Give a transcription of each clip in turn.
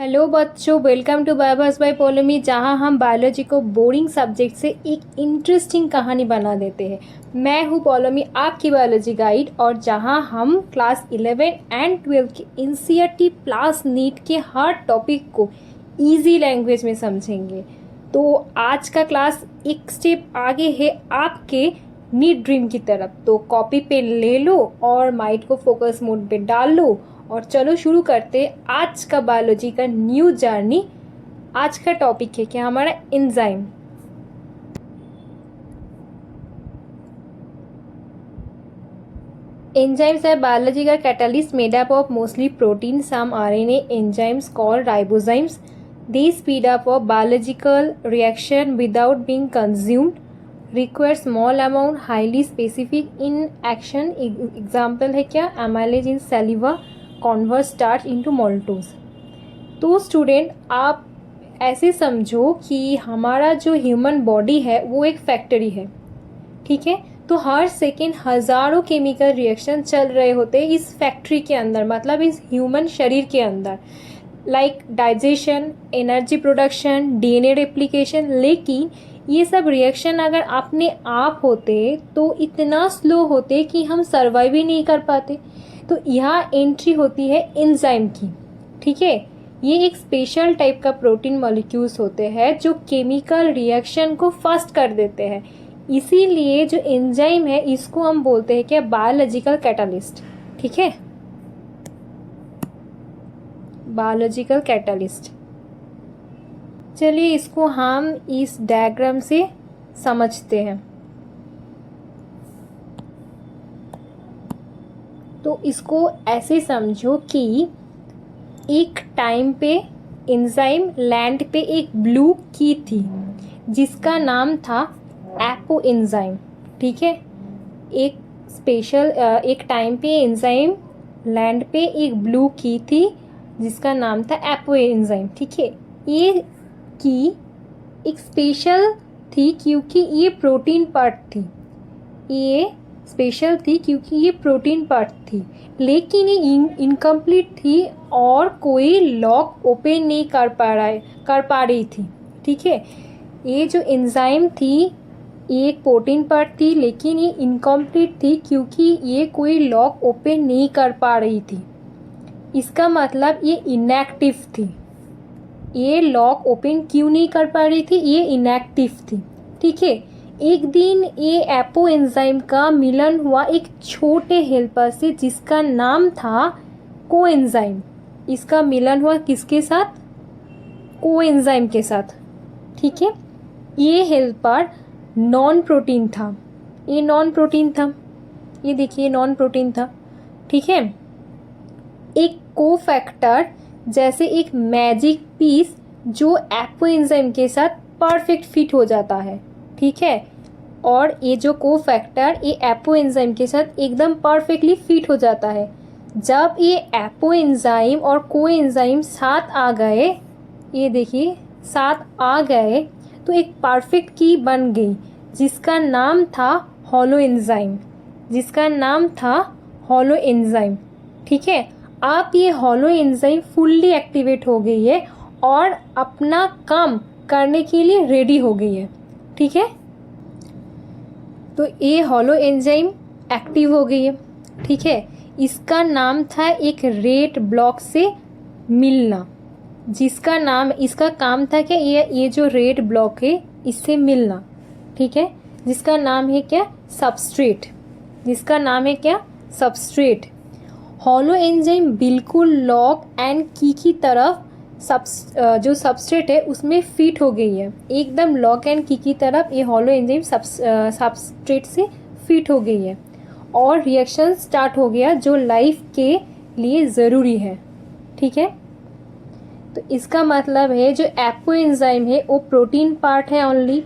Hello बच्चों, welcome to Bioverse by Paulomi, जहां हम बायोलॉजी को बोरिंग सब्जेक्ट से एक इंटरेस्टिंग कहानी बना देते हैं। मैं हूं पोलोमी, आपकी बायोलॉजी गाइड, और जहां हम क्लास 11 एंड 12 के एनसीईआरटी प्लस नीट के हर टॉपिक को इजी लैंग्वेज में समझेंगे। तो आज का क्लास एक स्टेप आगे है आपके नीट ड्रीम की तरफ। तो कॉपी पेन ले लो और माइंड को फोकस मोड पे डाल लो और चलो शुरू करते आज का बायोलॉजी का न्यू जर्नी। आज का टॉपिक है क्या हमारा एंजाइम। एंजाइम्स है बायोलॉजी का catalyst made up of mostly protein, some RNA enzymes called ribozymes. They speed up of biological reaction without being consumed, require small amount, highly specific in action. Example है क्या amylase in saliva, convert starch into maltose. तो student आप ऐसे समझो कि हमारा जो human body है वो एक फैक्ट्री है, ठीक है। तो हर सेकेंड हज़ारों केमिकल रिएक्शन चल रहे होते हैं इस फैक्ट्री के अंदर, मतलब इस ह्यूमन शरीर के अंदर, like digestion, energy production, DNA replication. लेकिन ये सब रिएक्शन अगर अपने आप होते तो इतना स्लो होते कि हम सर्वाइव ही नहीं कर पाते। तो यहाँ एंट्री होती है एंजाइम की, ठीक है। ये एक स्पेशल टाइप का प्रोटीन मॉलिक्यूल्स होते हैं जो केमिकल रिएक्शन को फास्ट कर देते हैं। इसीलिए जो एंजाइम है इसको हम बोलते हैं क्या बायोलॉजिकल कैटलिस्ट, ठीक है, बायोलॉजिकल कैटलिस्ट। चलिए इसको हम इस डायग्राम से समझते हैं। तो इसको ऐसे समझो कि एक टाइम पे एंजाइम लैंड पे एक ब्लू की थी जिसका नाम था एपो एंजाइम, ठीक है। एक टाइम पे एंजाइम लैंड पे एक ब्लू की थी जिसका नाम था एपो एंजाइम, ठीक है। ये की एक स्पेशल थी क्योंकि ये प्रोटीन पार्ट थी, ये स्पेशल थी क्योंकि ये प्रोटीन पार्ट थी, लेकिन ये इनकम्प्लीट थी और कोई लॉक ओपन नहीं कर पा रही थी, ठीक है। ये जो एंजाइम थी ये एक प्रोटीन पार्ट थी लेकिन ये इनकम्प्लीट थी क्योंकि ये कोई लॉक ओपन नहीं कर पा रही थी। इसका मतलब ये इनएक्टिव थी। ये लॉक ओपन क्यों नहीं कर पा रही थी? ये इनएक्टिव थी, ठीक है। एक दिन ये एपो एंजाइम का मिलन हुआ एक छोटे हेल्पर से जिसका नाम था कोएंजाइम। इसका मिलन हुआ किसके साथ? कोएंजाइम के साथ, ठीक है। ये हेल्पर नॉन प्रोटीन था, ये नॉन प्रोटीन था, ये देखिए नॉन प्रोटीन था, ठीक है। एक कोफैक्टर जैसे एक मैजिक पीस जो एपो एंजाइम के साथ परफेक्ट फिट हो जाता है, ठीक है। और ये जो कोफैक्टर ये एपो एंजाइम के साथ एकदम परफेक्टली फिट हो जाता है। जब ये एपो एंजाइम और कोएंजाइम साथ आ गए, ये देखिए साथ आ गए, तो एक परफेक्ट की बन गई जिसका नाम था हॉलो एंजाइम, जिसका नाम था हॉलो एंजाइम, ठीक है। आप ये हॉलो एंजाइम फुल्ली एक्टिवेट हो गई है और अपना काम करने के लिए रेडी हो गई है, ठीक है। तो ये हॉलो एंजाइम एक्टिव हो गई है, ठीक है। इसका नाम था एक रेड ब्लॉक से मिलना, जिसका नाम, इसका काम था कि ये जो रेड ब्लॉक है इससे मिलना, ठीक है, जिसका नाम है क्या? सबस्ट्रेट, जिसका नाम है क्या? सबस्ट्रेट। हॉलो एंजाइम बिल्कुल लॉक एंड की तरफ जो सबस्ट्रेट है उसमें फिट हो गई है, एकदम लॉक एंड की तरफ ये हॉलो एंजाइम सबस्ट्रेट से फिट हो गई है और रिएक्शन स्टार्ट हो गया जो लाइफ के लिए ज़रूरी है, ठीक है। तो इसका मतलब है जो एपो एंजाइम है वो प्रोटीन पार्ट है ओनली,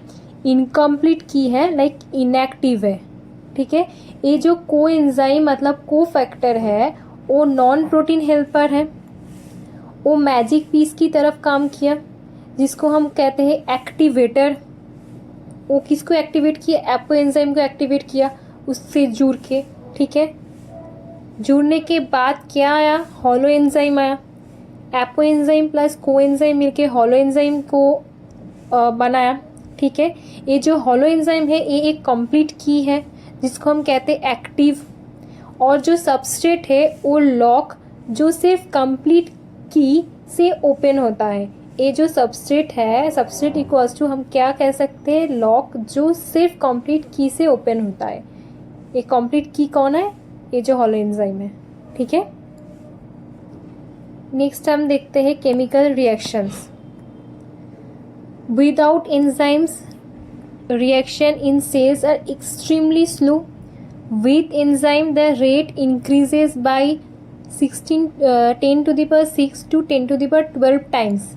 इनकम्प्लीट की है, लाइक इनएक्टिव है, ठीक है। ये जो को एंजाइम मतलब को फैक्टर है वो नॉन प्रोटीन हेल्पर है, वो मैजिक पीस की तरफ काम किया जिसको हम कहते हैं एक्टिवेटर। वो किसको एक्टिवेट किया? एपो एंजाइम को एक्टिवेट किया उससे जुड़ के, ठीक है। जुड़ने के बाद क्या आया? हॉलो एंजाइम आया। एपो एंजाइम प्लस को एंजाइम मिलके हॉलो एंजाइम को बनाया। ठीक है, ये जो हॉलो एंजाइम है ये एक कंप्लीट की है जिसको हम कहते हैं एक्टिव, और जो सबस्ट्रेट है वो लॉक जो सिर्फ कंप्लीट की से ओपन होता है। ये जो सबस्ट्रेट है, सबस्ट्रेट इक्वल्स टू हम क्या कह सकते हैं, लॉक जो सिर्फ कंप्लीट की से ओपन होता है। ये कंप्लीट की कौन है, ये जो हॉलो एंजाइम है। ठीक है, नेक्स्ट हम देखते हैं chemical reactions. Without enzymes reaction in cells are extremely slow. With enzyme the rate increases by 10 to the power 6 to 10 to the power 12 times.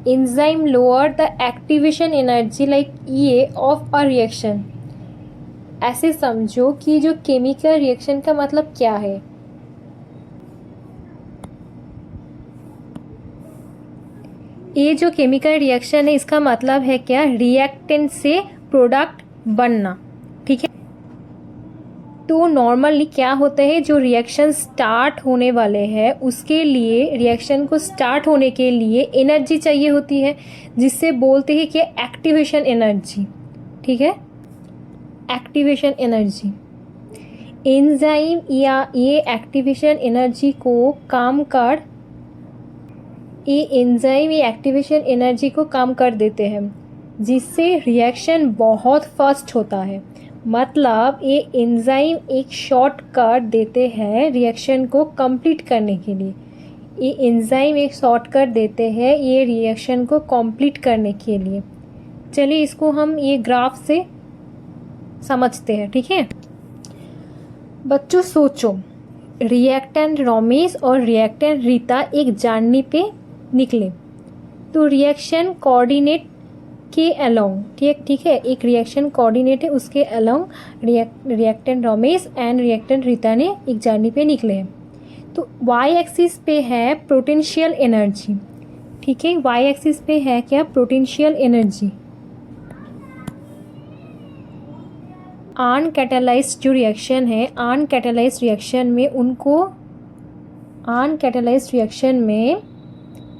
Enzyme lower the activation energy like EA of a reaction. ऐसे समझो कि जो chemical reaction का मतलब क्या है। ये जो केमिकल रिएक्शन है इसका मतलब है क्या, रिएक्टेंट से प्रोडक्ट बनना। ठीक है, तो नॉर्मली क्या होता है, जो रिएक्शन स्टार्ट होने वाले हैं उसके लिए, रिएक्शन को स्टार्ट होने के लिए एनर्जी चाहिए होती है जिससे बोलते हैं कि एक्टिवेशन एनर्जी। ठीक है, एक्टिवेशन एनर्जी। एंजाइम या ये एक्टिवेशन एनर्जी को काम कर, ये एंजाइम ये एक्टिवेशन एनर्जी को काम कर देते हैं जिससे रिएक्शन बहुत फास्ट होता है। मतलब ये एंजाइम एक शॉर्टकट देते हैं रिएक्शन को कंप्लीट करने के लिए। ये एंजाइम एक शॉर्टकट देते हैं ये रिएक्शन को कंप्लीट करने के लिए। चलिए इसको हम ये ग्राफ से समझते हैं। ठीक है बच्चों, सोचो रिएक्टेंट रमेश और रिएक्टेंट रीता एक जर्नी पे निकले, तो रिएक्शन कोऑर्डिनेट के अलोंग, ठीक है, एक रिएक्शन कोऑर्डिनेट है उसके along reactant Ramesh and reactant Rita ने एक जर्नी पे निकले हैं। तो वाई एक्सिस पे है पोटेंशियल एनर्जी। ठीक है, वाई एक्सिस पे है क्या, पोटेंशियल एनर्जी। अनकैटालाइज्ड जो रिएक्शन है, अनकैटालाइज्ड रिएक्शन में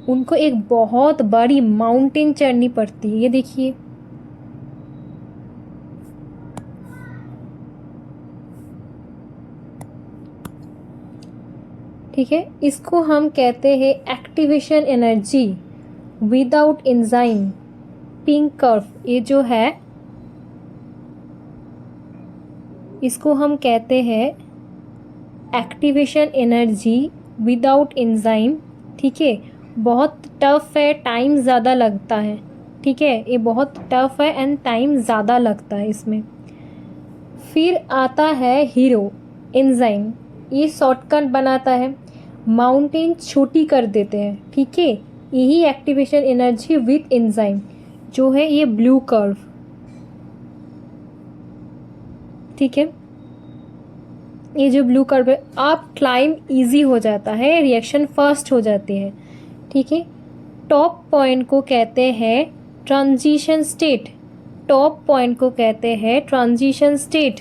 उनको एक बहुत बड़ी माउंटेन चढ़नी पड़ती है। ये देखिए, ठीक है, इसको हम कहते हैं activation energy without enzyme, pink curve. ये जो है इसको हम कहते हैं एक्टिवेशन एनर्जी विदाउट एंजाइम। ठीक है, बहुत टफ है, टाइम ज़्यादा लगता है। ठीक है, ये बहुत टफ है एंड टाइम ज़्यादा लगता है इसमें। फिर आता है हीरो एंजाइम, ये शॉर्टकट बनाता है, माउंटेन छोटी कर देते हैं। ठीक है, यही एक्टिवेशन एनर्जी विथ एंजाइम जो है ये ब्लू कर्व। ठीक है, ये जो ब्लू कर्व है, आप क्लाइम इजी हो जाता है, रिएक्शन फास्ट हो जाती है। ठीक है, टॉप पॉइंट को कहते हैं ट्रांजिशन स्टेट, टॉप पॉइंट को कहते हैं ट्रांजिशन स्टेट।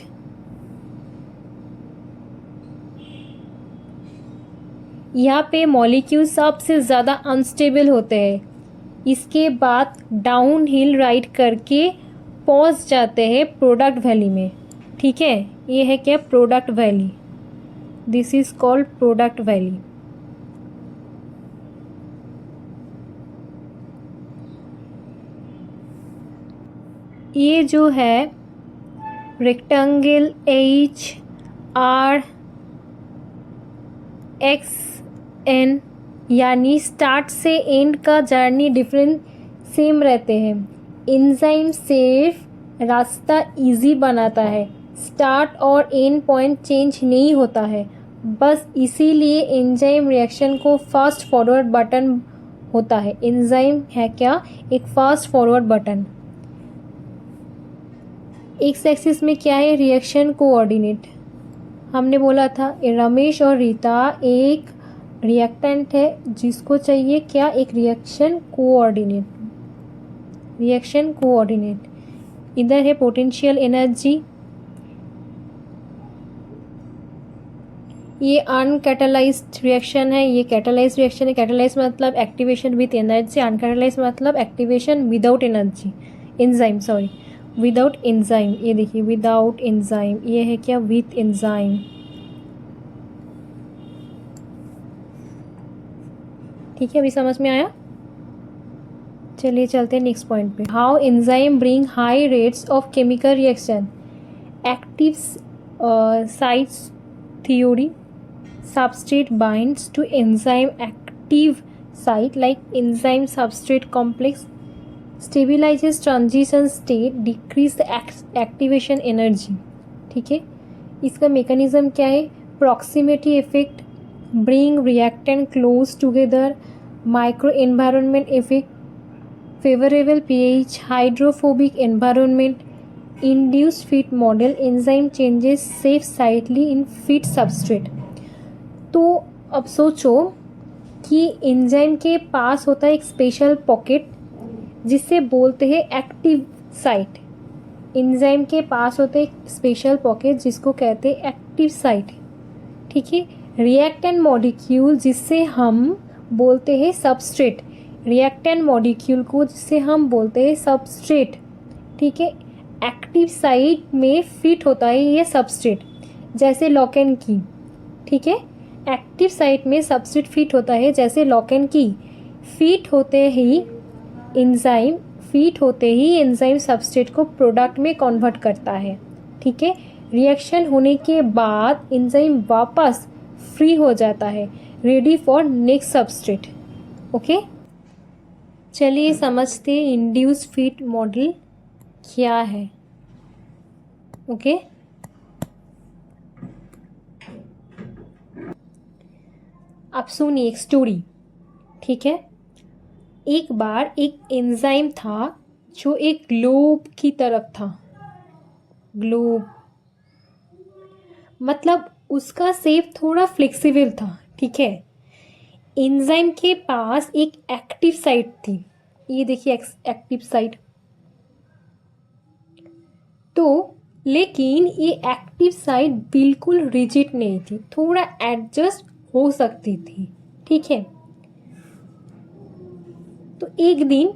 यहाँ पे मॉलिक्यूल सबसे ज़्यादा अनस्टेबल होते हैं, इसके बाद डाउन हिल राइड करके पहुँच जाते हैं प्रोडक्ट वैली में। ठीक है, ये है क्या, product valley. This is called product valley. ये जो है rectangle H R X N, यानी स्टार्ट से एंड का जर्नी डिफरेंट सेम रहते हैं। एंजाइम सिर्फ रास्ता इजी बनाता है, स्टार्ट और एंड पॉइंट चेंज नहीं होता है। बस इसीलिए एंजाइम रिएक्शन को फास्ट फॉरवर्ड बटन होता है। एंजाइम है क्या, एक fast forward button. X axis में क्या है, रिएक्शन कोऑर्डिनेट। हमने बोला था रमेश और रीता एक रिएक्टेंट है जिसको चाहिए क्या, एक रिएक्शन कोऑर्डिनेट। रिएक्शन कोऑर्डिनेट इधर है पोटेंशियल एनर्जी, ये अनकैटालाइज्ड रिएक्शन है, ये कैटालाइज्ड रिएक्शन है। कैटालाइज मतलब एक्टिवेशन विद एनर्जी, अनकैटालाइज मतलब activation without energy, enzyme sorry, without enzyme. ये देखिए विदाउट एंजाइम, ये है क्या विथ एंजाइम। ठीक है, अभी समझ में आया। चलिए चलते हैं नेक्स्ट पॉइंट पे। How enzyme bring high rates of chemical reaction, active sites theory, substrate binds to enzyme active site like enzyme substrate complex, stabilizes transition state, decrease the activation energy। ठीक है, इसका मेकानिज्म क्या है? proximity effect, bring reactant close together, micro environment effect, favorable pH, hydrophobic environment, induced fit model, enzyme changes safe slightly in fit substrate। तो अब सोचो कि enzyme के पास होता है एक स्पेशल पॉकेट जिसे बोलते हैं एक्टिव साइट। एंजाइम के पास होता है एक स्पेशल पॉकेट जिसको कहते हैं एक्टिव साइट। ठीक है, रिएक्टेंट मॉलिक्यूल जिससे हम बोलते हैं सबस्ट्रेट, रिएक्टेंट मॉलिक्यूल को जिससे हम बोलते हैं सबस्ट्रेट। ठीक है, एक्टिव साइट में फिट होता है ये सबस्ट्रेट, जैसे लॉक एंड की। ठीक है, एक्टिव साइट में सबस्ट्रेट फिट होता है जैसे लॉक एंड की। फिट होते ही एंजाइम सबस्ट्रेट को प्रोडक्ट में कन्वर्ट करता है। ठीक है, रिएक्शन होने के बाद एंजाइम वापस फ्री हो जाता है, ready for next substrate. Okay, चलिए समझते हैं इंड्यूस फिट मॉडल क्या है। ओके, अब सुनिए एक स्टोरी। ठीक है, एक बार एक एंजाइम था जो एक ग्लोब की तरफ था। ग्लोब मतलब उसका शेप थोड़ा फ्लेक्सिबल था। ठीक है, एंजाइम के पास एक एक्टिव साइट थी, ये देखिए एक्टिव साइट। तो लेकिन ये एक्टिव साइट बिल्कुल रिजिड नहीं थी, थोड़ा एडजस्ट हो सकती थी। ठीक है, तो एक दिन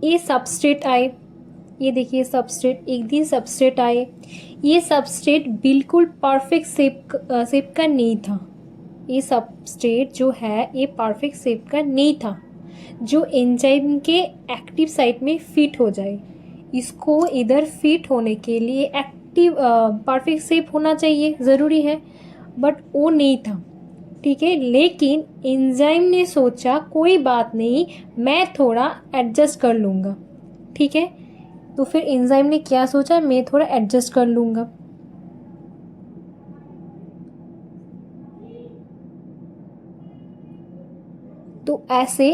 ये सबस्ट्रेट आए, ये देखिए सबस्ट्रेट, एक दिन सबस्ट्रेट आए। ये सबस्ट्रेट बिल्कुल परफेक्ट शेप का नहीं था। ये सबस्ट्रेट जो है ये परफेक्ट शेप का नहीं था जो एंजाइम के एक्टिव साइट में फिट हो जाए। इसको इधर फिट होने के लिए एक्टिव परफेक्ट शेप होना चाहिए, ज़रूरी है, बट वो नहीं था। ठीक है, लेकिन एंजाइम ने सोचा कोई बात नहीं, मैं थोड़ा एडजस्ट कर लूँगा। ठीक है, तो फिर एंजाइम ने क्या सोचा, मैं थोड़ा एडजस्ट कर लूँगा। तो ऐसे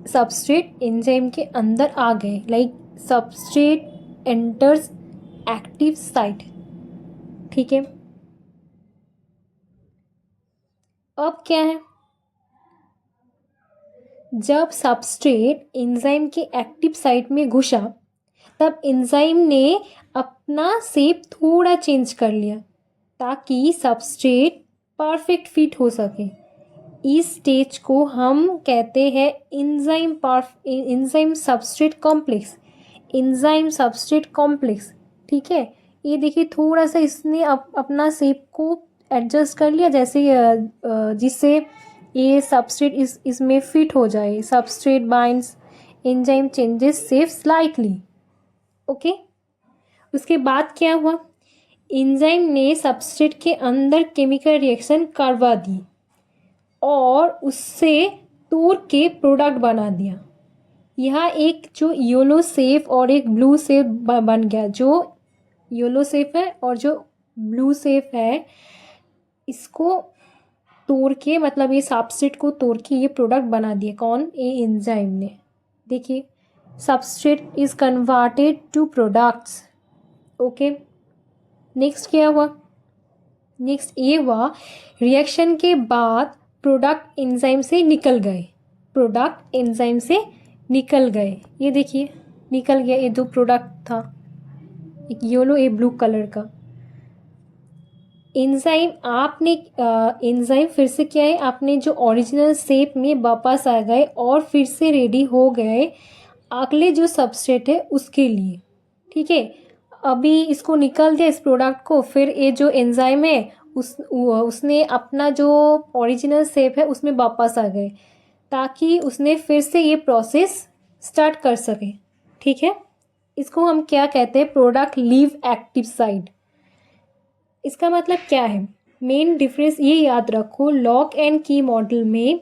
सबस्ट्रेट एंजाइम के अंदर आ गए, like substrate enters active site. ठीक है, अब क्या है, जब सबस्ट्रेट एंजाइम के एक्टिव साइट में घुसा तब एंजाइम ने अपना शेप थोड़ा चेंज कर लिया ताकि सबस्ट्रेट परफेक्ट फिट हो सके। इस स्टेज को हम कहते हैं enzyme substrate complex, enzyme substrate complex. ठीक है, ये देखिए थोड़ा सा इसने अपना शेप को एडजस्ट कर लिया, जैसे जिससे ये सबस्ट्रेट इसमें फिट हो जाए। Substrate binds, enzyme changes shape slightly. Okay, उसके बाद क्या हुआ, एंजाइम ने सबस्ट्रेट के अंदर केमिकल रिएक्शन करवा दी और उससे तोड़ के प्रोडक्ट बना दिया। यहाँ एक जो येलो शेप और एक ब्लू शेप बन गया। जो येलो शेप है और जो ब्लू शेप है, इसको तोड़ के, मतलब ये सबस्ट्रेट को तोड़ के ये प्रोडक्ट बना दिए। कौन? ये एंजाइम ने। देखिए, substrate is converted to products. Okay, next क्या हुआ, नेक्स्ट ये हुआ रिएक्शन के बाद प्रोडक्ट एंजाइम से निकल गए, प्रोडक्ट एंजाइम से निकल गए। ये देखिए निकल गया, ये दो प्रोडक्ट था, एक येलो एक ब्लू कलर का। एंजाइम आपने एंजाइम फिर से क्या है, आपने जो ओरिजिनल शेप में वापस आ गए और फिर से रेडी हो गए अगले जो सबस्ट्रेट है उसके लिए। ठीक है, अभी इसको निकाल दिया इस प्रोडक्ट को, फिर ये जो एंजाइम है उसने अपना जो ओरिजिनल शेप है उसमें वापस आ गए ताकि उसने फिर से ये प्रोसेस स्टार्ट कर सके। ठीक है, इसको हम क्या कहते हैं, प्रोडक्ट लीव एक्टिव साइट। इसका मतलब क्या है, मेन डिफरेंस ये याद रखो, लॉक एंड की मॉडल में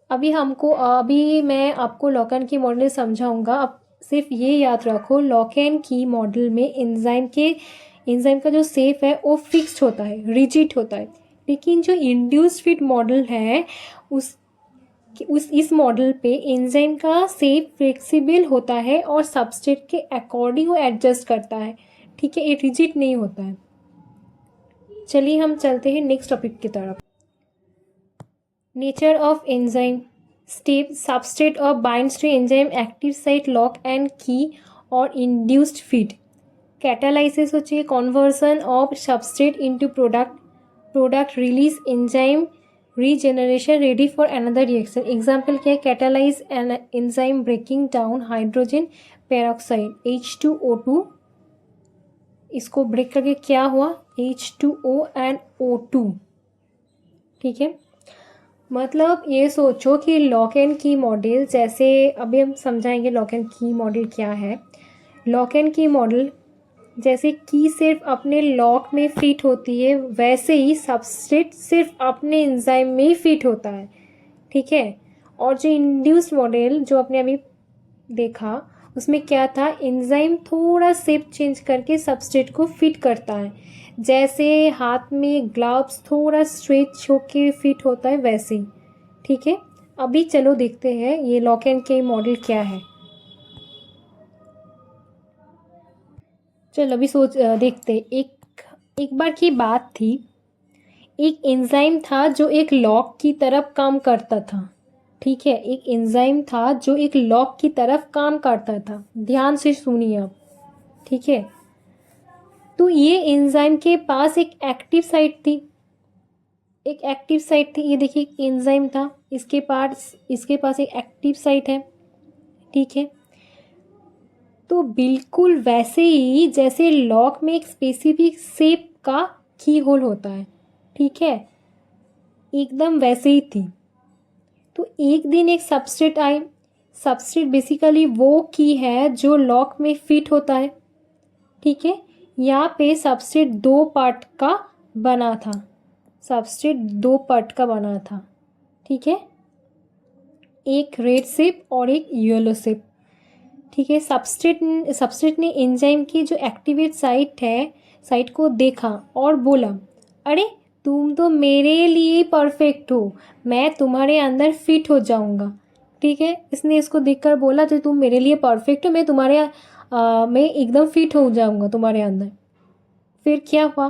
अभी मैं आपको लॉक एंड की मॉडल समझाऊंगा। अब सिर्फ ये याद रखो, लॉक एंड की मॉडल में एंजाइम का जो शेप है वो फिक्स्ड होता है, रिजिड होता है। लेकिन जो इंड्यूस्ड फिट मॉडल है उस इस मॉडल पे एंजाइम का शेप फ्लेक्सिबल होता है और सबस्ट्रेट के अकॉर्डिंग वो एडजस्ट करता है। ठीक है, ये रिजिड नहीं होता है। चलिए हम चलते हैं नेक्स्ट टॉपिक की तरफ। Nature of enzyme step substrate और binds to enzyme active site lock and key और इंड्यूस्ड फीड। कैटालाइसिस হচ্ছে conversion of substrate into product release enzyme regeneration ready for another reaction. Example क्या है, catalase an enzyme breaking down hydrogen peroxide H2O2, इसको break करके क्या हुआ H2O and O2। ठीक है, मतलब ये सोचो कि लॉक एंड की मॉडल, जैसे अभी हम समझाएंगे लॉक एंड की मॉडल क्या है। लॉक एंड की मॉडल जैसे की सिर्फ अपने लॉक में फिट होती है, वैसे ही सबस्ट्रेट सिर्फ अपने एंजाइम में ही फिट होता है। ठीक है, और जो इंड्यूस्ड मॉडल जो आपने अभी देखा उसमें क्या था, एंजाइम थोड़ा शेप चेंज करके सबस्ट्रेट को फिट करता है। जैसे हाथ में ग्लव्स थोड़ा स्ट्रेच होके फिट होता है वैसे ही। ठीक है, अभी चलो देखते हैं ये लॉक एंड की मॉडल क्या है। चलो अभी देखते। एक बार की बात थी, एक एंजाइम था जो एक लॉक की तरफ काम करता था। ठीक है, एक एंजाइम था जो एक लॉक की तरफ काम करता था। ध्यान से सुनिए आप। ठीक है, तो ये एंजाइम के पास एक एक्टिव साइट थी। ये देखिए एक एंजाइम था, इसके पास एक एक्टिव साइट है। ठीक है, तो बिल्कुल वैसे ही जैसे लॉक में एक स्पेसिफिक शेप का की होल होता है। ठीक है, एकदम वैसे ही थी। तो एक दिन एक सबस्ट्रेट आए। सबस्ट्रेट बेसिकली वो की है जो लॉक में फिट होता है। ठीक है, यहाँ पे सबस्ट्रेट दो पार्ट का बना था। ठीक है, एक रेड शेप और एक येलो शेप। ठीक है, सबस्ट्रेट ने एंजाइम की जो एक्टिवेट साइट को देखा और बोला, अरे तुम तो मेरे लिए परफेक्ट हो, मैं तुम्हारे अंदर फिट हो जाऊंगा। ठीक है, इसने इसको देखकर बोला तो तुम मेरे लिए परफेक्ट हो, मैं एकदम फिट हो जाऊंगा तुम्हारे अंदर। फिर क्या हुआ,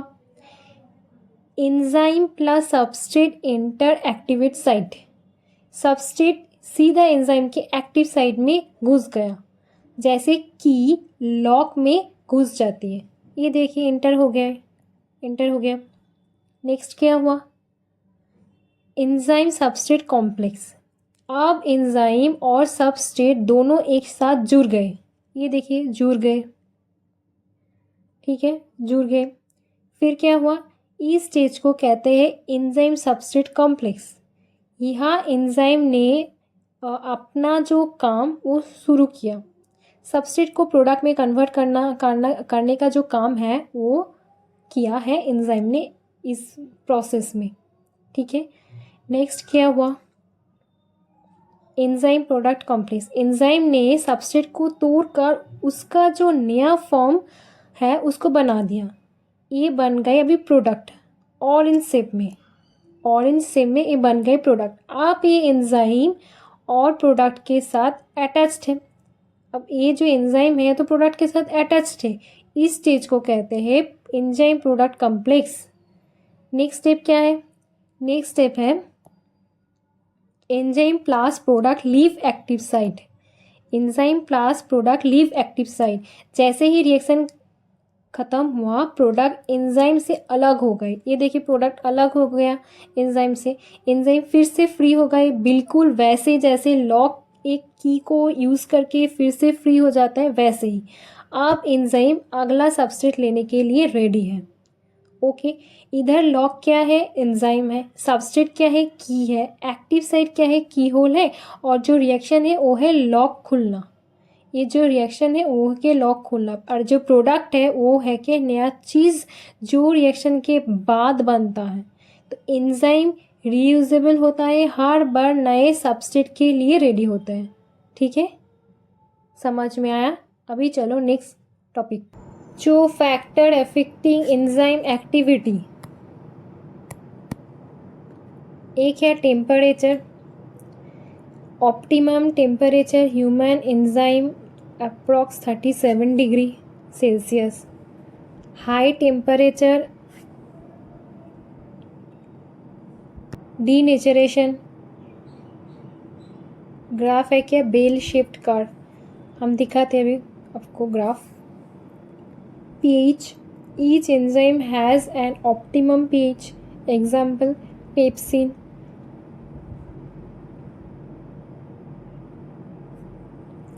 enzyme plus substrate enter activate site. Substrate सीधा एंजाइम के एक्टिव साइट में घुस गया, जैसे कि लॉक में घुस जाती है। ये देखिए एंटर हो गया। नेक्स्ट क्या हुआ, एंजाइम सबस्ट्रेट कॉम्प्लेक्स। अब एंजाइम और सबस्ट्रेट दोनों एक साथ जुड़ गए। ये देखिए जुड़ गए। ठीक है, जुड़ गए। फिर क्या हुआ, इस स्टेज को कहते हैं एंजाइम सबस्ट्रेट कॉम्प्लेक्स। यहाँ एंजाइम ने अपना जो काम वो शुरू किया। सबस्ट्रेट को प्रोडक्ट में कन्वर्ट करने का जो काम है वो किया है एंजाइम ने इस प्रोसेस में। ठीक है, नेक्स्ट क्या हुआ, एंजाइम प्रोडक्ट कॉम्प्लेक्स। एंजाइम ने सबस्ट्रेट को तोड़कर उसका जो नया फॉर्म है उसको बना दिया। ये बन गए अभी प्रोडक्ट ऑरेंज शेप में ये बन गए प्रोडक्ट। आप ये एंजाइम और प्रोडक्ट के साथ अटैच्ड है। अब ये जो एंजाइम है तो प्रोडक्ट के साथ अटैच्ड है। इस स्टेज को कहते हैं enzyme product complex. Next step क्या है, नेक्स्ट स्टेप है enzyme plus product leave active site. Enzyme plus product leave active site. जैसे ही रिएक्शन ख़त्म हुआ, प्रोडक्ट एंजाइम से अलग हो गए। ये देखिए प्रोडक्ट अलग हो गया एंजाइम से, एंजाइम फिर से फ्री हो गए, बिल्कुल वैसे जैसे लॉक एक की को यूज़ करके फिर से फ्री हो जाता है, वैसे ही अब एंजाइम अगला सबस्ट्रेट लेने के लिए रेडी है। ओके, इधर लॉक क्या है, एंजाइम है, सबस्ट्रेट क्या है, की है, एक्टिव साइट क्या है, की होल है, और जो रिएक्शन है वो है लॉक खुलना। ये जो रिएक्शन है वो के लॉक खुलना, और जो प्रोडक्ट है वो है कि नया चीज़ जो रिएक्शन के बाद बनता है। तो एंजाइम रीयूजेबल होता है, हर बार नए सबस्ट्रेट के लिए रेडी होता है। ठीक है, समझ में आया? अभी चलो नेक्स्ट टॉपिक, जो फैक्टर अफेक्टिंग एंजाइम एक्टिविटी। एक है temperature, optimum temperature human enzyme approx 37 degree Celsius. High temperature denaturation. Graph है क्या, बेल शेप्ड कर्व, हम दिखाते अभी आपको graph. pH, each enzyme has an optimum pH, example pepsin.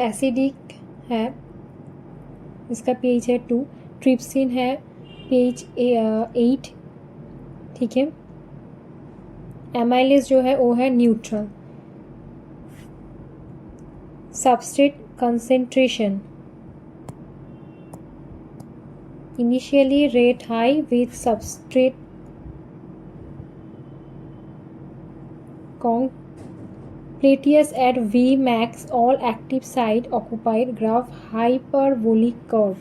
Acidic है, इसका pH है 2, ट्रिप्सिन है pH 8। ठीक है, एमाइलेज जो है वो है neutral. Substrate concentration, initially rate high with substrate completeness at V max, all active site occupied, graph hyperbolic curve।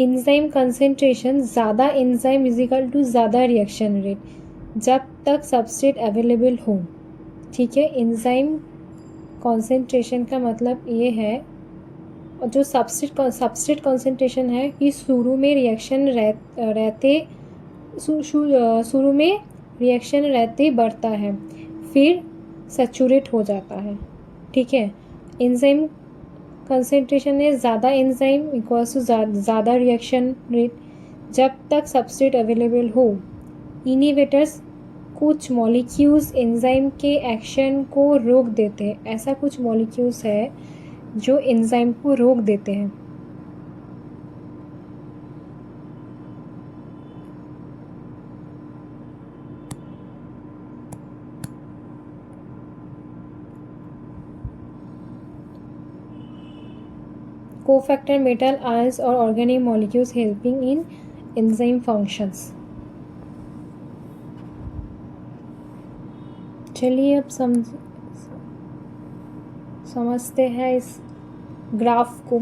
Enzyme concentration, ज़्यादा एंजाइम इजिकल टू ज़्यादा रिएक्शन रेट, जब तक सबस्ट्रेट अवेलेबल हो। ठीक है, एंजाइम कॉन्सेंट्रेशन का मतलब ये है, और जो सबस्ट्रेट कॉन्सेंट्रेशन है कि शुरू में रिएक्शन शुरू में रिएक्शन रहते बढ़ता है, फिर सैचुरेट हो जाता है। ठीक है, एंजाइम कंसेंट्रेशन है ज़्यादा एंजाइम इक्वल्स टू ज़्यादा रिएक्शन रेट, जब तक सबस्ट्रेट अवेलेबल हो। इनिवेटर्स, कुछ मॉलिक्यूल्स एंजाइम के एक्शन को रोक देते हैं, ऐसा कुछ मॉलिक्यूल्स है जो एंजाइम को रोक देते हैं। कोफैक्टर, मेटल आयंस और organic molecules helping in enzyme functions. चलिए अब समझते हैं इस ग्राफ को।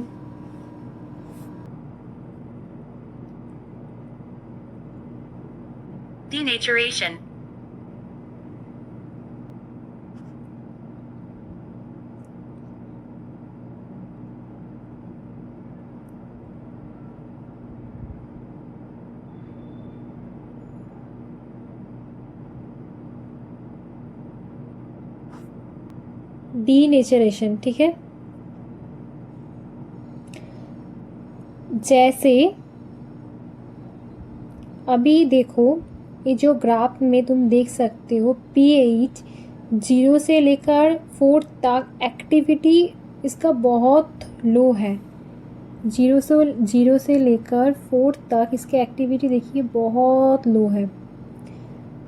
Denaturation. डीनेचरेशन। ठीक है, जैसे अभी देखो ये जो ग्राफ में तुम देख सकते हो, pH 0 से लेकर 4 तक एक्टिविटी इसका बहुत लो है। 0 से लेकर 4 तक इसकी एक्टिविटी देखिए बहुत लो है।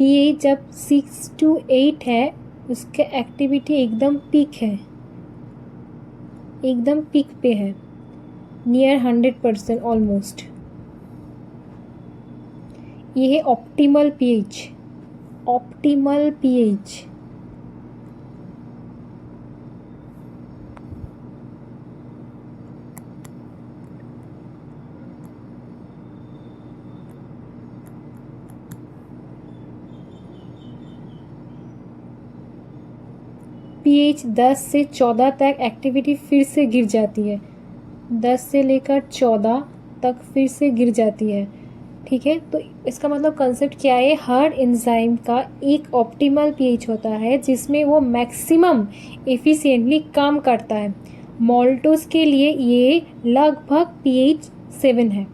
pH जब 6 to 8 है उसका एक्टिविटी एकदम पीक है, एकदम पीक पे है, नियर 100% ऑलमोस्ट। ये है optimal pH, optimal pH। pH 10 से 14 तक एक्टिविटी फिर से गिर जाती है, 10 से लेकर 14 तक फिर से गिर जाती है। ठीक है, तो इसका मतलब कंसेप्ट क्या है, हर एंजाइम का एक ऑप्टिमल पीएच होता है जिसमें वो मैक्सिमम एफिशिएंटली काम करता है। मॉल्टोस के लिए ये लगभग पीएच 7 है।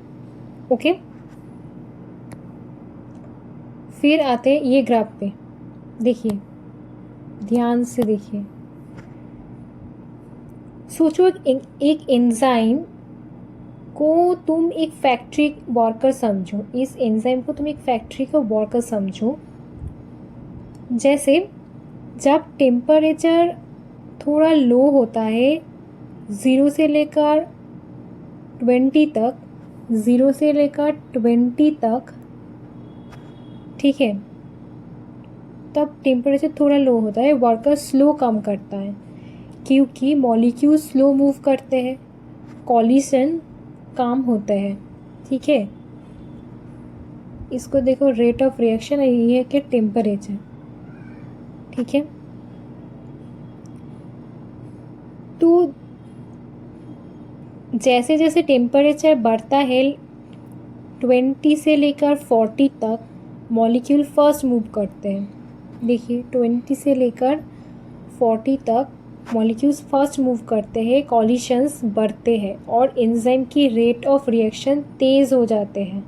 ओके, फिर आते हैं ये ग्राफ पे, देखिए ध्यान से देखिए। सोचो एक एंजाइम को तुम एक फैक्ट्री वर्कर समझो, इस एंजाइम को तुम एक फैक्ट्री का वर्कर समझो। जैसे जब टेम्परेचर थोड़ा लो होता है 0 से लेकर 20 तक, 0 से लेकर 20 तक, ठीक है, तब टेम्परेचर थोड़ा लो होता है, वर्कर स्लो काम करता है क्योंकि मॉलिक्यूल स्लो मूव करते हैं, कॉलिशन काम होता है। ठीक है, इसको देखो, रेट ऑफ रिएक्शन ये है कि टेम्परेचर। ठीक है, तो जैसे जैसे टेम्परेचर बढ़ता है 20 से लेकर 40 तक मॉलिक्यूल फर्स्ट मूव करते हैं। देखिए 20 से लेकर 40 तक मॉलिक्यूल्स फर्स्ट मूव करते हैं, कॉलिशंस बढ़ते हैं और एंजाइम की रेट ऑफ रिएक्शन तेज़ हो जाते हैं।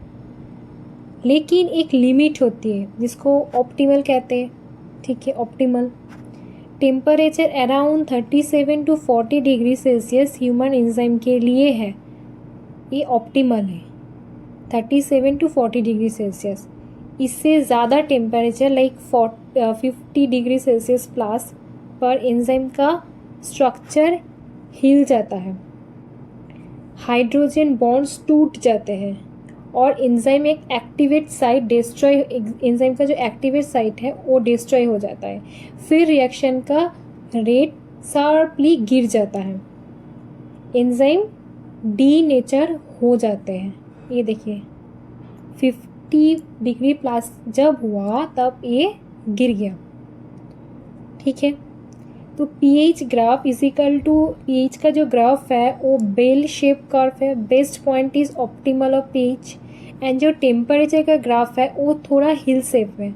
लेकिन एक लिमिट होती है जिसको ऑप्टिमल कहते हैं। ठीक है, optimal temperature around 37 to 40 degree Celsius human enzyme के लिए है, ये ऑप्टिमल है 37 to 40 डिग्री सेल्सियस। इससे ज़्यादा temperature like 50 degree Celsius plus पर एंजाइम का स्ट्रक्चर हिल जाता है, हाइड्रोजन बॉन्ड्स टूट जाते हैं और एंजाइम एक एक्टिवेट साइट डिस्ट्रॉय, एंजाइम का जो एक्टिवेट साइट है वो डिस्ट्रॉय हो जाता है। फिर रिएक्शन का रेट शार्पली गिर जाता है, एंजाइम डीनेचर हो जाते हैं। ये देखिए 50 डिग्री प्लस जब हुआ तब ये गिर गया। ठीक है, तो pH graph is equal to pH का जो ग्राफ है वो बेल शेप कर्व है। Best point is optimal of pH and जो टेम्परेचर का ग्राफ है वो थोड़ा हिल शेप है।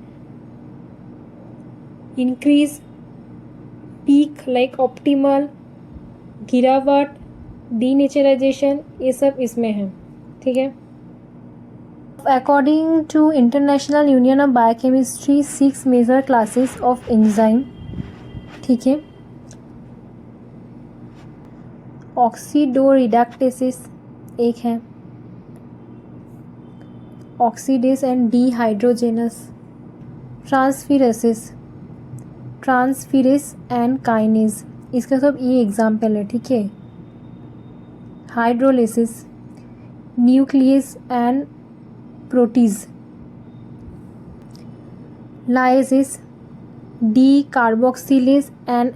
इंक्रीज, पीक लाइक ऑप्टिमल, गिरावट, डीनेचराइजेशन, ये सब इसमें है। ठीक है, according to International Union of Biochemistry 6 major classes of enzyme. ठीक है, ऑक्सीडोरिडक्टेसिस एक है, oxidase and dehydrogenase, transferases, transferase and kinase, इसका सब ये एग्जाम्पल है। ठीक है, hydrolysis, nucleus and proteases, lysis, D carboxylase and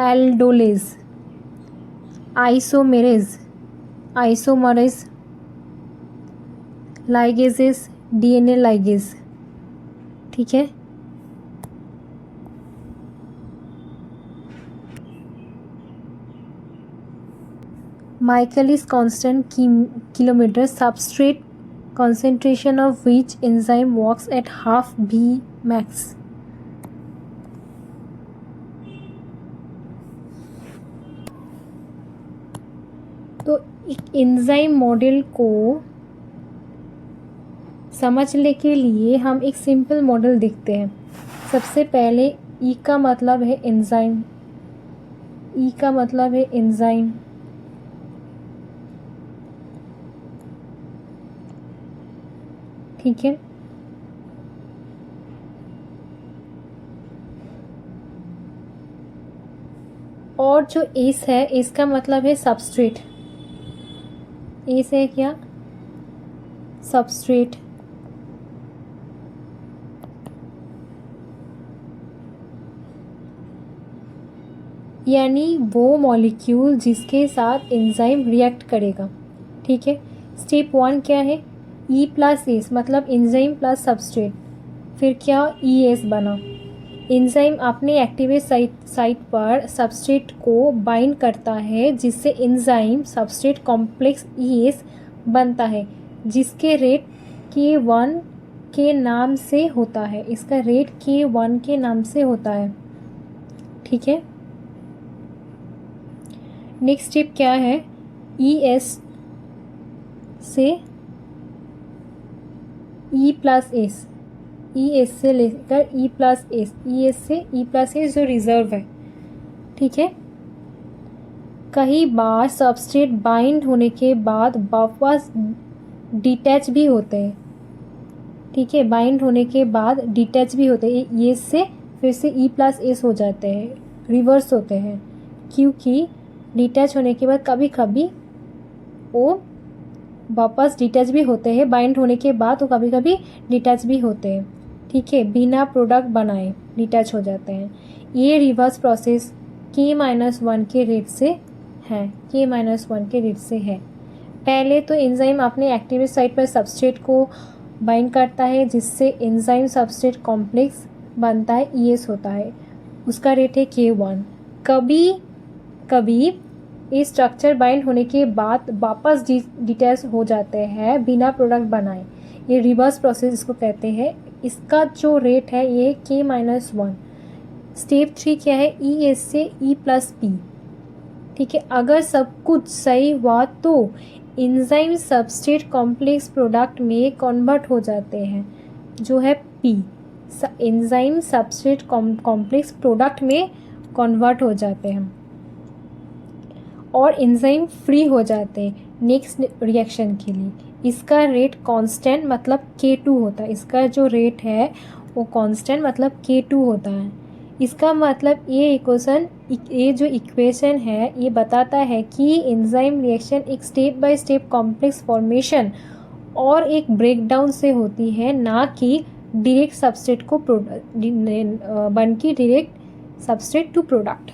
aldolase, isomerase, isomerase, ligases, DNA ligase. ठीक है, Michaelis constant kilometer substrate concentration of which enzyme works at half V max. तो एक एंजाइम मॉडल को समझने के लिए हम एक सिंपल मॉडल देखते हैं। सबसे पहले ई का मतलब है एंजाइम, ई का मतलब है एंजाइम। ठीक है, और जो एस है इसका मतलब है सबस्ट्रेट। एस है क्या, सबस्ट्रेट। यानी वो मॉलिक्यूल जिसके साथ एंजाइम रिएक्ट करेगा। ठीक है, स्टेप 1 क्या है, ई प्लस एस मतलब एंजाइम प्लस सबस्ट्रेट, फिर क्या ई एस बना। एंजाइम अपने एक्टिवेट साइट पर सबस्ट्रेट को बाइंड करता है जिससे enzyme substrate complex E S बनता है जिसके रेट K1 के नाम से होता है, इसका रेट K1 के नाम से होता है, ठीक है। नेक्स्ट स्टेप क्या है, ES से E+S, ES से लेकर E+S, ES से E+S जो रिजर्व है, ठीक है। कई बार सबस्ट्रेट बाइंड होने के बाद वापस डिटैच भी होते हैं, ठीक है, बाइंड होने के बाद डिटैच भी होते हैं, ये से फिर से E+S हो जाते हैं, रिवर्स होते हैं, क्योंकि डिटैच होने के बाद कभी कभी वो वापस डिटैच भी होते हैं, बाइंड होने के बाद वो कभी कभी डिटैच भी होते हैं, ठीक है, बिना प्रोडक्ट बनाए डिटैच हो जाते हैं। ये रिवर्स प्रोसेस K-1 के रेट से है, K-1 के रेट से है। पहले तो एंजाइम अपने एक्टिव साइट पर सबस्ट्रेट को बाइंड करता है, जिससे एंजाइम सबस्ट्रेट कॉम्प्लेक्स बनता है, ES होता है, उसका रेट है K1। कभी कभी ये स्ट्रक्चर बाइंड होने के बाद वापस डिटैच हो जाते हैं बिना प्रोडक्ट बनाए, ये रिवर्स प्रोसेस इसको कहते हैं। इसका जो रेट है ये K-1। स्टेप 3 क्या है, ES से E+P, ठीक है। अगर सब कुछ सही हुआ तो एंजाइम सबस्ट्रेट कॉम्प्लेक्स प्रोडक्ट में कन्वर्ट हो जाते हैं, जो है P, enzyme substrate complex product में कन्वर्ट हो जाते हैं और एंजाइम फ्री हो जाते हैं नेक्स्ट रिएक्शन के लिए। इसका रेट कांस्टेंट मतलब K2 होता है, इसका जो रेट है वो कांस्टेंट मतलब K2 होता है। इसका मतलब ये जो इक्वेशन है ये बताता है कि एंजाइम रिएक्शन एक step by step complex formation और एक ब्रेकडाउन से होती है, ना कि डायरेक्ट सबस्ट्रेट को बन की direct substrate to product,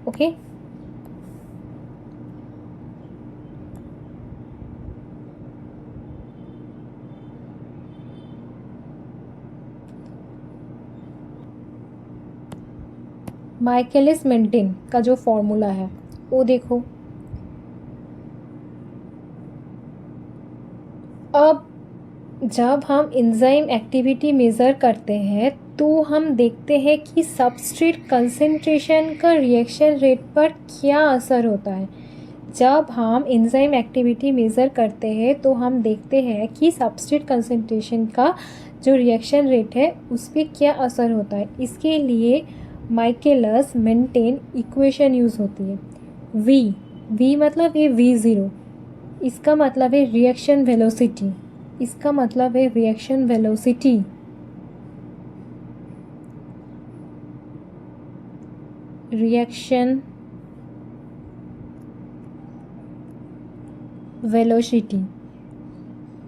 okay. Michaelis Menten का जो फॉर्मूला है वो देखो, अब जब हम एंजाइम एक्टिविटी मेज़र करते हैं तो हम देखते हैं कि सबस्ट्रेट कंसंट्रेशन का रिएक्शन रेट पर क्या असर होता है। जब हम एंजाइम एक्टिविटी मेज़र करते हैं तो हम देखते हैं कि सबस्ट्रेट कंसंट्रेशन का जो रिएक्शन रेट है उस पर क्या असर होता है। इसके लिए माइकलिस मेंटेन इक्वेशन यूज़ होती है। V मतलब ये V0, इसका मतलब है रिएक्शन वेलोसिटी, इसका मतलब है रिएक्शन वेलोसिटी। रिएक्शन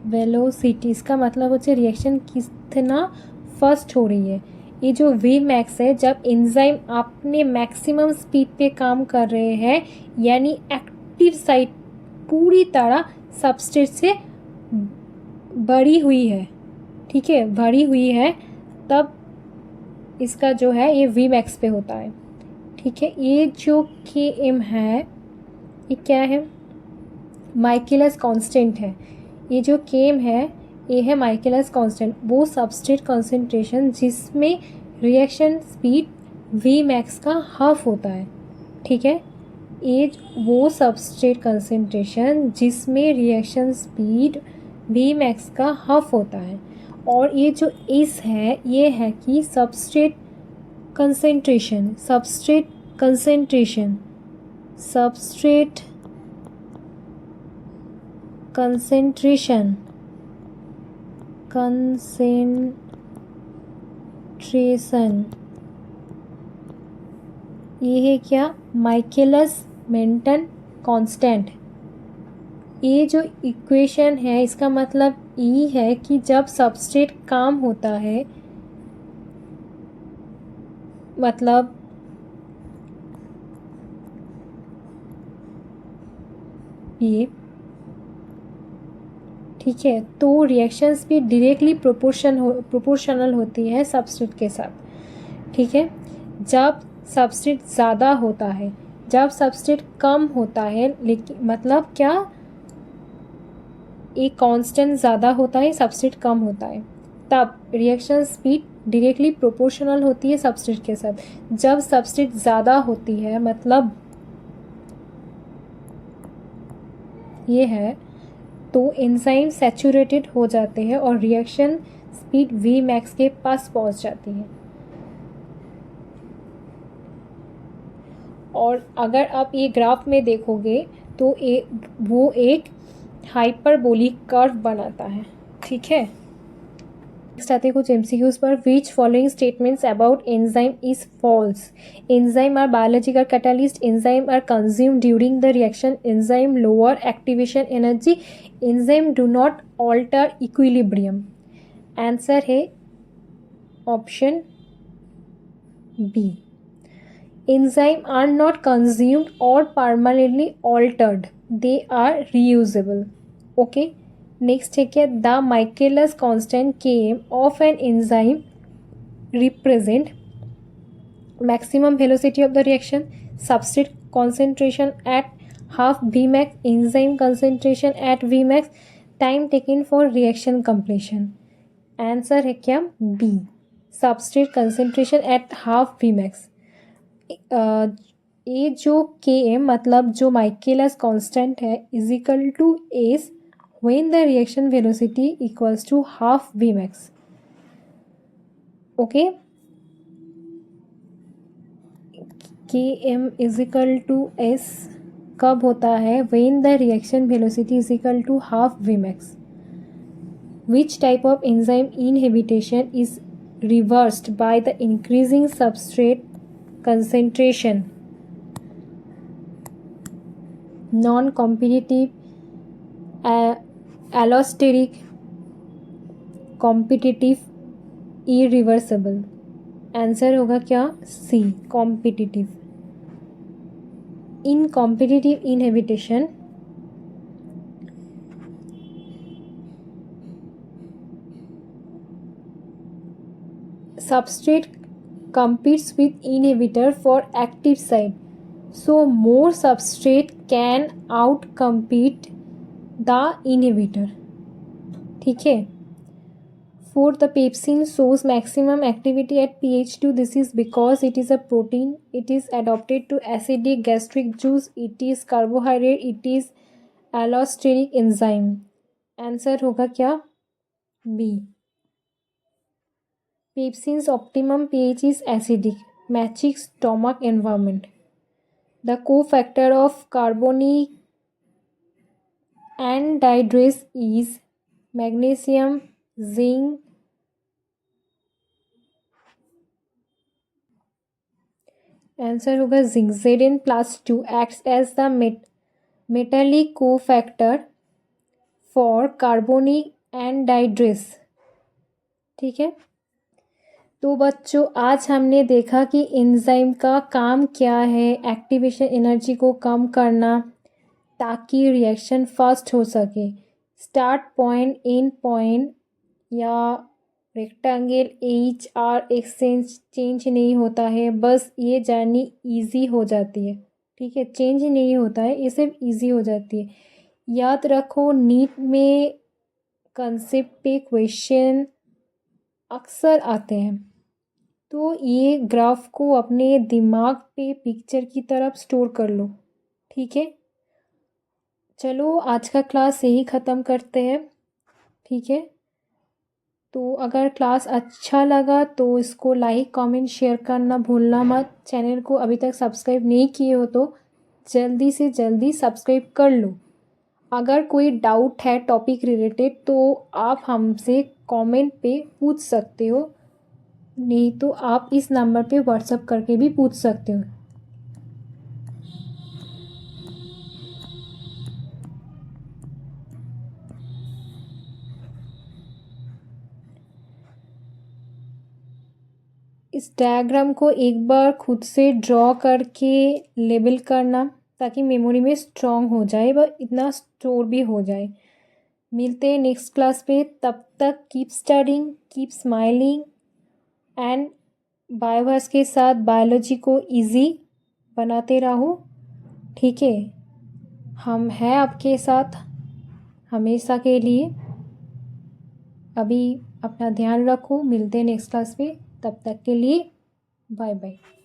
वेलोसिटी इसका मतलब होता है रिएक्शन कितना फास्ट हो रही है। ये जो Vmax है, जब एंजाइम अपने मैक्सिमम स्पीड पे काम कर रहे हैं, यानी एक्टिव साइट पूरी तरह सबस्ट्रेट से बढ़ी हुई है, ठीक है, बढ़ी हुई है, तब इसका जो है ये Vmax पे होता है, ठीक है। ये जो Km है ये क्या है, माइकलिस कांस्टेंट है। ये जो Km है ये है माइकलिस कांस्टेंट, वो सबस्ट्रेट कंसंट्रेशन जिसमें रिएक्शन स्पीड Vmax का हाफ होता है, ठीक है। ये वो सबस्ट्रेट कंसंट्रेशन जिसमें रिएक्शन स्पीड Vmax का हाफ होता है। और ये जो S है ये है कि सबस्ट्रेट कंसंट्रेशन ये है क्या, माइकलिस मेंटेन कांस्टेंट। ये जो इक्वेशन है इसका मतलब ये है कि जब सबस्ट्रेट काम होता है, मतलब ये, ठीक है, तो रिएक्शन स्पीड डायरेक्टली प्रोपोर्शनल होती है सबस्ट्रेट के साथ, ठीक है। जब सबस्ट्रेट ज़्यादा होता है, जब सबस्ट्रेट कम होता है, लेकिन मतलब क्या, एक कांस्टेंट ज़्यादा होता है, सबस्ट्रेट कम होता है, तब रिएक्शन स्पीड डायरेक्टली प्रोपोर्शनल होती है सबस्ट्रेट के साथ। जब सबस्ट्रेट ज़्यादा होती है मतलब ये है, तो एंजाइम सैचुरेटेड हो जाते हैं और रिएक्शन स्पीड वी मैक्स के पास पहुंच जाती है। और अगर आप ये ग्राफ में देखोगे तो वो एक हाइपरबोलिक कर्व बनाता है, ठीक है। नेक्स्ट आते हैं कुछ एमसीक्यूज पर। Which following statements about enzyme is false? Enzyme are biological catalyst, enzyme are consumed during the reaction, enzyme lower activation energy, enzyme do not alter equilibrium. Answer है option B. Enzymes are not consumed or permanently altered. They are reusable. Okay. Next है क्या? The Michaelis constant Km of an enzyme represent maximum velocity of the reaction, substrate concentration at half Vmax, enzyme concentration at Vmax, time taken for reaction completion. Answer है क्या? B. Substrate concentration at half Vmax. ये जो के M मतलब जो Michaelis constant है is equal to S when the reaction velocity equals to half V max. Okay, K M is equal to S कब होता है? When the reaction velocity is equal to half V max. Which type of enzyme inhibition is reversed by the increasing substrate concentration? Non-competitive, allosteric, competitive, irreversible. Answer होगा क्या? C, competitive. In competitive inhibition substrate competes with inhibitor for active site, so more substrate can outcompete the inhibitor, ठीक है। For the pepsin shows maximum activity at pH 2. This is because it is a protein, it is adapted to acidic gastric juice, it is carbohydrate, it is allosteric enzyme. Answer होगा क्या? B. Pepsin's optimum pH is acidic, matching stomach environment. The cofactor of carbonic anhydrase is magnesium, zinc. Answer होगा zinc. Zn+2 acts as the metallic cofactor for carbonic anhydrase, ठीक है। तो बच्चों आज हमने देखा कि एंजाइम का काम क्या है, एक्टिवेशन एनर्जी को कम करना ताकि रिएक्शन फास्ट हो सके। स्टार्ट पॉइंट, एंड पॉइंट या rectangle H are exchange change नहीं होता है, बस ये जर्नी इजी हो जाती है, ठीक है। चेंज नहीं होता है, ये सिर्फ इजी हो जाती है। याद रखो नीट में कंसेप्ट पे क्वेश्चन अक्सर आते हैं, तो ये ग्राफ को अपने दिमाग पे पिक्चर की तरफ स्टोर कर लो, ठीक है। चलो आज का क्लास यही ख़त्म करते हैं, ठीक है। तो अगर क्लास अच्छा लगा तो इसको लाइक कमेंट शेयर करना भूलना मत। चैनल को अभी तक सब्सक्राइब नहीं किए हो तो जल्दी से जल्दी सब्सक्राइब कर लो। अगर कोई डाउट है टॉपिक रिलेटेड तो आप हमसे कमेंट पे पूछ सकते हो, नहीं तो आप इस नंबर पे व्हाट्सएप करके भी पूछ सकते हो। इस डायग्राम को एक बार खुद से ड्रॉ करके लेबल करना ताकि मेमोरी में स्ट्रॉन्ग हो जाए व इतना स्टोर भी हो जाए। मिलते हैं नेक्स्ट क्लास पे, तब तक keep studying, keep smiling and Bioverse के साथ बायोलॉजी को इजी बनाते रहो, ठीक है। हम हैं आपके साथ। हमेशा के लिए। अभी अपना ध्यान रखो, मिलते हैं नेक्स्ट क्लास में, तब तक के लिए बाय बाय।